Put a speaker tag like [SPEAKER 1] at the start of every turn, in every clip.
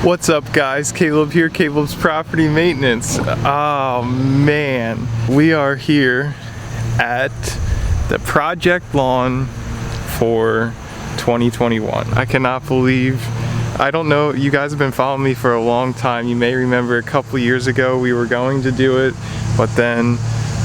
[SPEAKER 1] What's up guys, Caleb here, Caleb's Property Maintenance. Oh man, we are here at the project lawn for 2021. I cannot believe, I don't know, you guys have been following me for a long time. You may remember a couple years ago we were going to do it, but then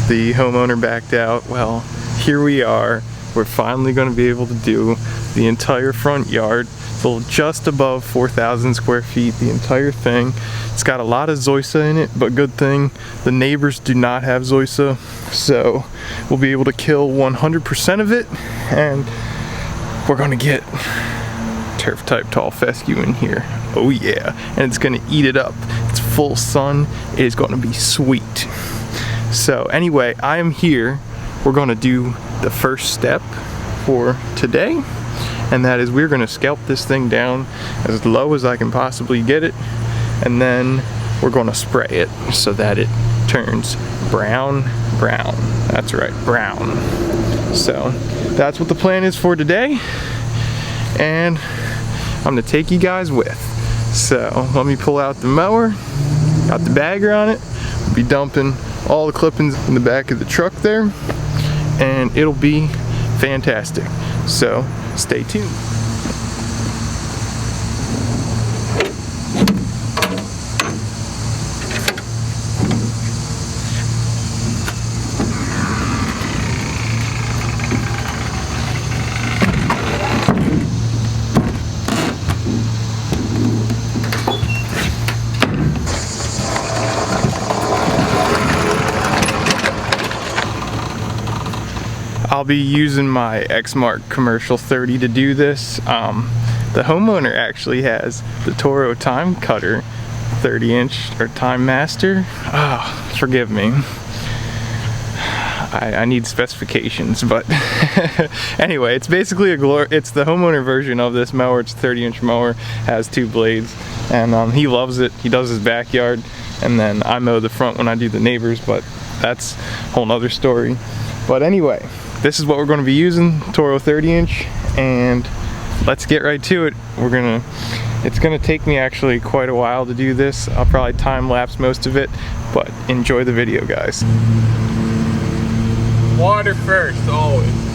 [SPEAKER 1] the homeowner backed out. Well, here we are. We're finally going to be able to do the entire front yard. So just above 4,000 square feet, the entire thing. It's got a lot of zoysia in it, but good thing the neighbors do not have zoysia, so we'll be able to kill 100% of it, and we're gonna get turf type tall fescue in here. Oh yeah, and it's gonna eat it up. It's full sun. It is gonna be sweet. So anyway, I am here. We're gonna do the first step for today, and that is we're gonna scalp this thing down as low as I can possibly get it, and then we're gonna spray it so that it turns brown. That's right, brown. So that's what the plan is for today, and I'm gonna take you guys with. So let me pull out the mower, got the bagger on it, we'll be dumping all the clippings in the back of the truck there, and it'll be fantastic. So stay tuned. I'll be using my Exmark Commercial 30 to do this. The homeowner actually has the Toro Time Cutter 30-inch or Time Master. Oh, forgive me. I need specifications, but anyway, it's basically it's the homeowner version of this mower. It's a 30-inch mower, has two blades, and he loves it. He does his backyard, and then I mow the front when I do the neighbors, but that's a whole nother story. But anyway, this is what we're going to be using, Toro 30-inch, and let's get right to it. It's gonna take me actually quite a while to do this. I'll probably time lapse most of it, but enjoy the video, guys. Water first, always.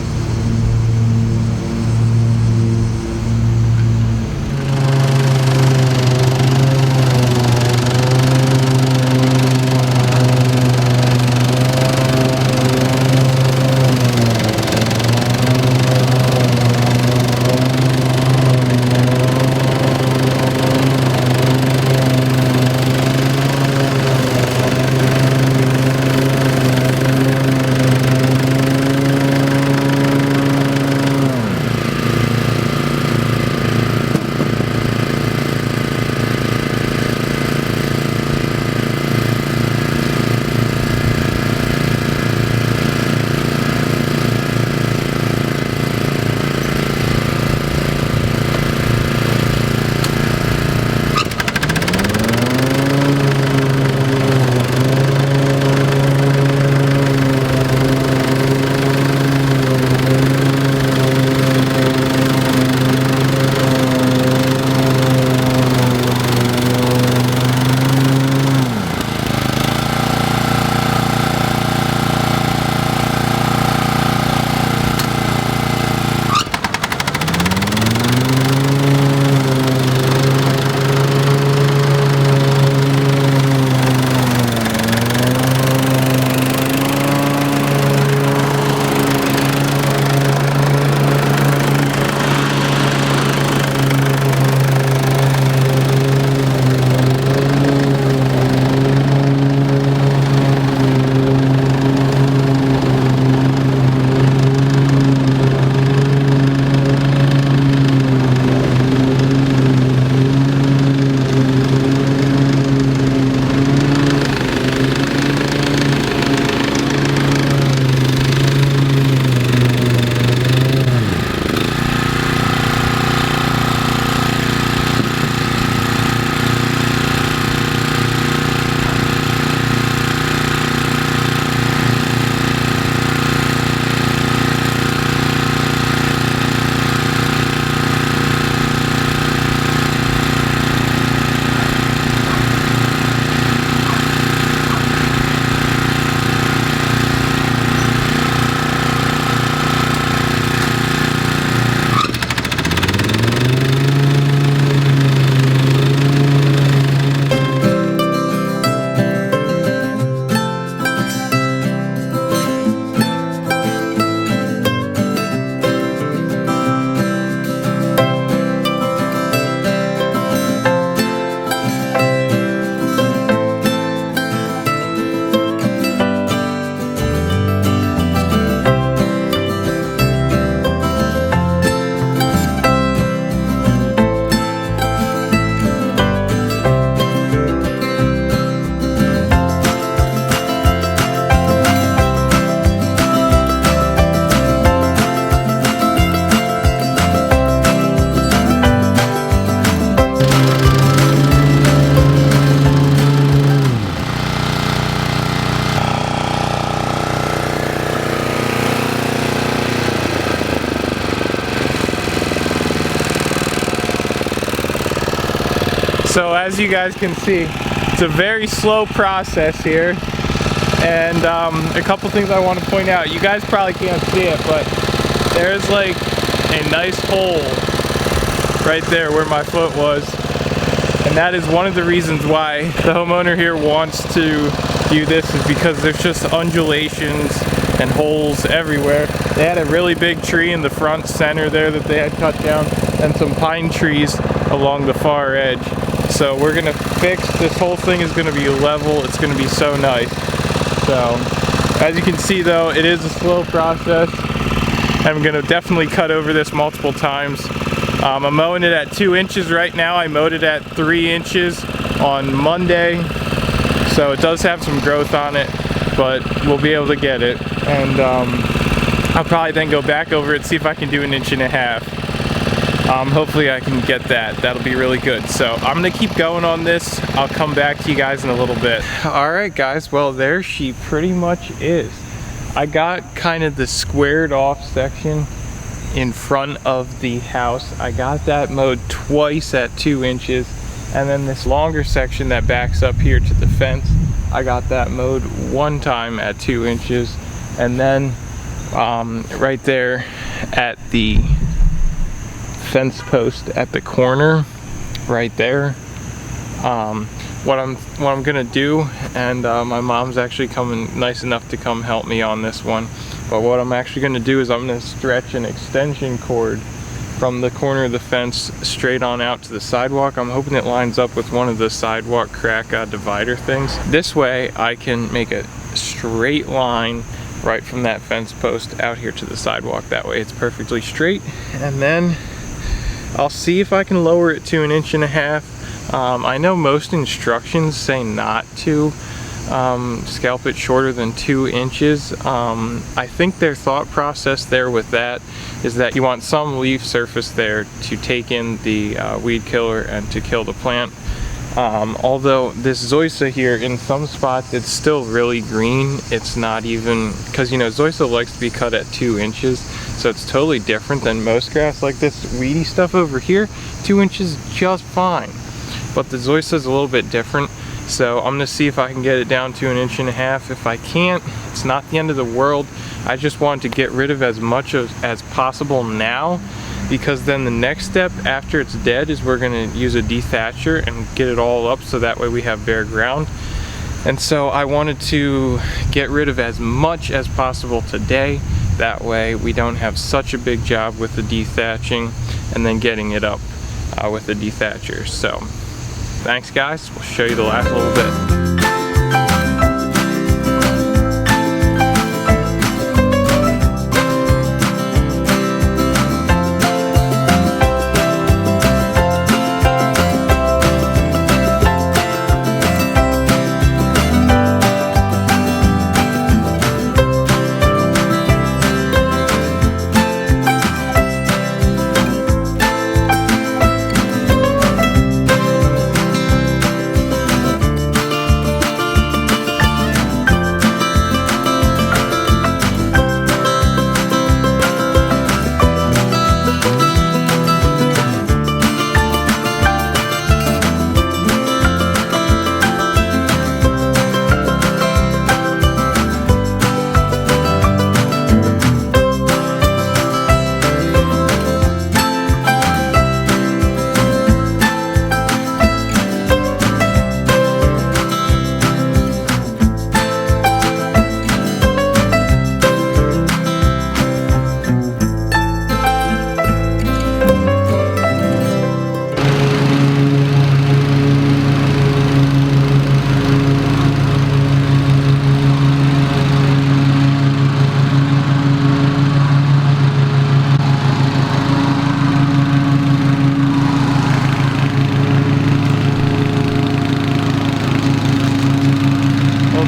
[SPEAKER 1] So as you guys can see, it's a very slow process here. And a couple things I want to point out. You guys probably can't see it, but there's like a nice hole right there where my foot was. And that is one of the reasons why the homeowner here wants to do this, is because there's just undulations and holes everywhere. They had a really big tree in the front center there that they had cut down, and some pine trees along the far edge. So we're gonna fix, this whole thing is gonna be level. It's gonna be so nice. So as you can see though, it is a slow process. I'm gonna definitely cut over this multiple times. I'm mowing it at 2 inches right now. I mowed it at 3 inches on Monday. So it does have some growth on it, but we'll be able to get it. And I'll probably then go back over it, see if I can do 1.5 inches. Hopefully I can get that. That'll be really good. So I'm gonna keep going on this. I'll come back to you guys in a little bit. All right guys, well there she pretty much is. I got kind of the squared off section in front of the house. I got that mowed twice at 2 inches. And then this longer section that backs up here to the fence, I got that mowed 1 time at 2 inches. And then right there at the fence post at the corner right there, what I'm gonna do, and my mom's actually coming, nice enough to come help me on this one, but what I'm actually gonna do is I'm gonna stretch an extension cord from the corner of the fence straight on out to the sidewalk. I'm hoping it lines up with one of the sidewalk crack divider things. This way I can make a straight line right from that fence post out here to the sidewalk. That way it's perfectly straight, and then I'll see if I can lower it to 1.5 inches. I know most instructions say not to scalp it shorter than 2 inches. I think their thought process there with that is that you want some leaf surface there to take in the weed killer and to kill the plant. Although this zoysia here, in some spots it's still really green. It's not even, because you know zoysia likes to be cut at 2 inches, so it's totally different than most grass. Like this weedy stuff over here, 2 inches is just fine, but the zoysia is a little bit different. So I'm gonna see if I can get it down to 1.5 inches. If I can't, it's not the end of the world. I just want to get rid of as much as possible now, because then the next step after it's dead is we're gonna use a dethatcher and get it all up so that way we have bare ground. And so I wanted to get rid of as much as possible today. That way we don't have such a big job with the dethatching and then getting it up with the dethatcher. So thanks guys, we'll show you the last little bit.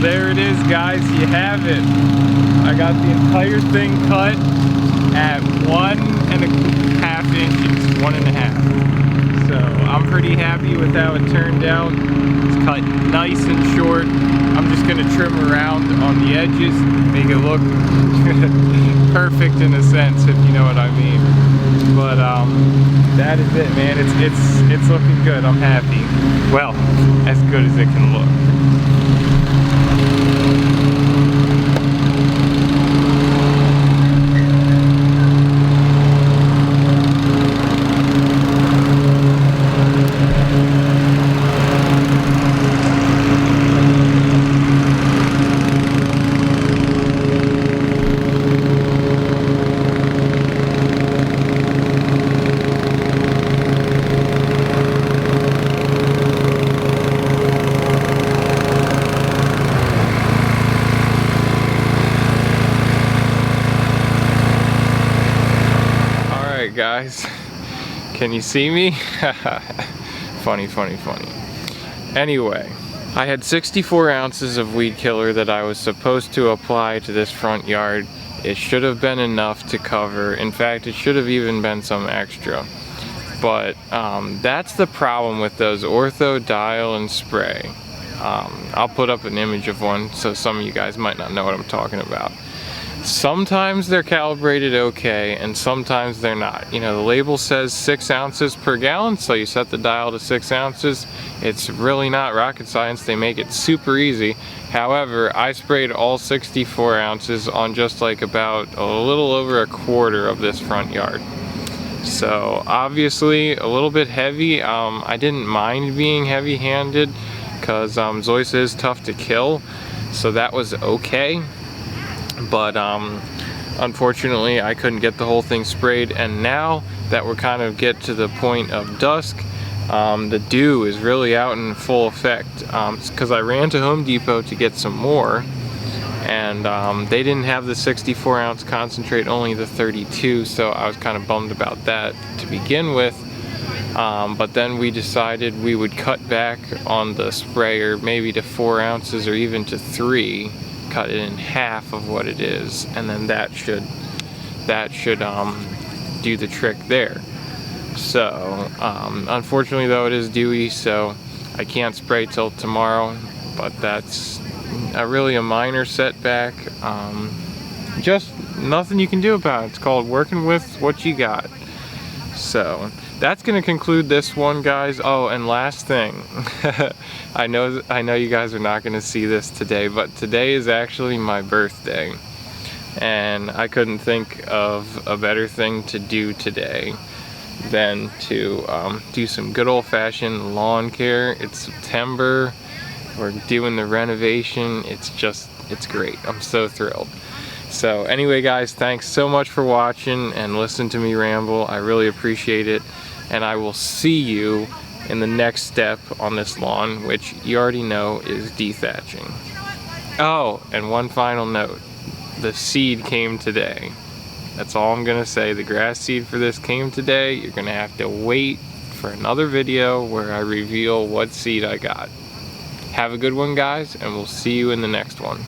[SPEAKER 1] There it is guys, you have it. I got the entire thing cut at 1.5 inches, 1.5. So I'm pretty happy with how it turned out. It's cut nice and short. I'm just gonna trim around on the edges, make it look perfect in a sense, if you know what I mean. But that is it, man. It's looking good. I'm happy. Well, as good as it can look. Guys, can you see me? Funny. Anyway, I had 64 ounces of weed killer that I was supposed to apply to this front yard. It should have been enough to cover. In fact, it should have even been some extra. But that's the problem with those ortho dial and spray. I'll put up an image of one so some of you guys might not know what I'm talking about. Sometimes they're calibrated okay, and sometimes they're not. You know, the label says 6 ounces per gallon, so you set the dial to 6 ounces. It's really not rocket science. They make it super easy. However, I sprayed all 64 ounces on just like about a little over a quarter of this front yard. So obviously a little bit heavy. I didn't mind being heavy-handed because Zoysia is tough to kill, so that was okay. But unfortunately I couldn't get the whole thing sprayed, and now that we're kind of get to the point of dusk, the dew is really out in full effect, because I ran to Home Depot to get some more, and they didn't have the 64 ounce concentrate, only the 32, so I was kind of bummed about that to begin with. But then we decided we would cut back on the sprayer, maybe to 4 ounces or even to 3. Cut it in half of what it is, and then that should do the trick there. So unfortunately though, it is dewy, so I can't spray till tomorrow, but that's really a minor setback. Just nothing you can do about it. It's called working with what you got. So that's gonna conclude this one, guys. Oh, and last thing, I know you guys are not gonna see this today, but today is actually my birthday, and I couldn't think of a better thing to do today than to do some good old-fashioned lawn care. It's September, we're doing the renovation. It's great. I'm so thrilled. So anyway, guys, thanks so much for watching and listening to me ramble. I really appreciate it, and I will see you in the next step on this lawn, which you already know is dethatching. Oh, and one final note, the seed came today. That's all I'm gonna say. The grass seed for this came today. You're gonna have to wait for another video where I reveal what seed I got. Have a good one, guys, and we'll see you in the next one.